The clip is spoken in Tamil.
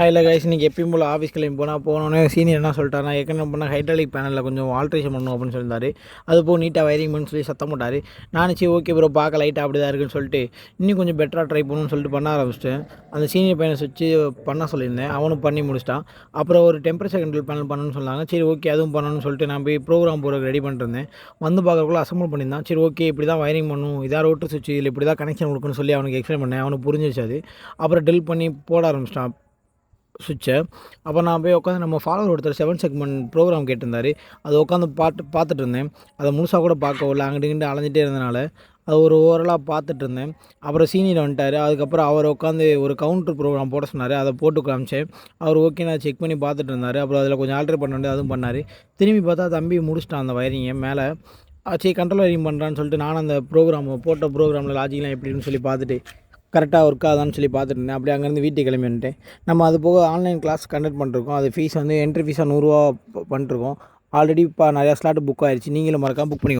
இல்லை கைஸ், இன்றைக்கி எப்பயும் போல் ஆஃபீஸ் கிளம்பி போனோடனே சீனியர் என்ன சொல்லிட்டாருனா, ஏற்கனவே பண்ணால் ஹைட்ராலிக் பேனலில் கொஞ்சம் ஆல்ட்ரேஷன் பண்ணணும் அப்படின்னு சொல்லியிருந்தாரு. அது போக நீட்டாக வயரிங் பண்ணு சொல்லி சத்தம் போட்டார். நானும் சரி ஓகே ப்ரோ, பார்க்க லைட்டாக அப்படி தான் இருக்குன்னு சொல்லிட்டு இன்னும் கொஞ்சம் பெட்டராக ட்ரை பண்ணணும்னு சொல்லிட்டு பண்ண ஆரம்பிச்சிட்டேன். அந்த சீனியர் பையனை வச்சு பண்ண சொல்லியிருந்தேன், அவனும் பண்ணி முடிச்சிட்டான். அப்புறம் ஒரு டெம்பரேச்சர் கண்ட்ரோல் பேனல் பண்ணணும்னு சொன்னாங்க. சரி ஓகே, அதுவும் பண்ணணும்னு சொல்லிட்டு நான் போய் ப்ரோக்ராம் போகிறதுக்கு ரெடி பண்ணிருந்தேன். வந்து பார்க்கறக்குள்ள அசம்பிள் பண்ணியிருந்தான். சரி ஓகே, இப்படி தான் வயரிங் பண்ணணும், இதான் ரோட்டர் சுவிட்ச், இதில் இப்படி தான் கனெக்ஷன் கொடுக்கணும்னு சொல்லி அவனுக்கு எக்ஸ்பிளைன் பண்ணேன். அவனுக்கு புரிஞ்சிருச்சு அது. அப்புறம் டெல் பண்ணி போட ஆரம்பிச்சிட்டான் சுவிட்சை. அப்போ நான் போய் உட்காந்து நம்ம ஃபாலோவர் ஒருத்தர் 7 செக்மெண்ட் ப்ரோக்ராம் கேட்டிருந்தார். அதை உட்காந்து பார்த்துட்டு இருந்தேன். அதை முழுசாக கூட பார்க்கவில்லை, அங்கிட்டு இங்கிட்டு அலைஞ்சிட்டே இருந்தனால அது ஒரு ஓரலாக பார்த்துட்டு இருந்தேன். அப்புறம் சீனியர் வந்துட்டார். அதுக்கப்புறம் அவர் உட்காந்து ஒரு கவுண்டர் ப்ரோக்ராம் போட சொன்னார். அதை போட்டு காமிச்சேன். அவர் ஓகே நான் செக் பண்ணி பார்த்துட்டு இருந்தார். அப்புறம் அதில் கொஞ்சம் ஆல்ட்ரு பண்ண வேண்டியது அதுவும் பண்ணார். திரும்பி பார்த்தா தம்பி முடிச்சிட்டான் அந்த வயரிங்கை மேலே. சரி கண்ட்ரோல் வயரிங் பண்ணுறான்னு சொல்லிட்டு நானும் அந்த போட்ட ப்ரோக்ராமில் லாஜிக்லாம் எப்படின்னு சொல்லி பார்த்துட்டு கரெக்டாக ஒர்க் ஆகுதான்னு சொல்லி பார்த்துட்டு இருந்தேன். அப்படியே அங்கேருந்து வீட்டுக்கு கிளம்பி வந்துட்டேன். நம்ம அது போக ஆன்லைன் கிளாஸ் கண்டக்ட் பண்ணிருக்கோம். அது ஃபீஸ் வந்து என்ட்ரி ஃபீஸாக 100 ரூபா பண்ணிருக்கோம். ஆல்ரெடி இப்போ நிறையா ஸ்லாட் புக் ஆயிடுச்சு. நீங்களும் மறக்காமல் புக் பண்ணி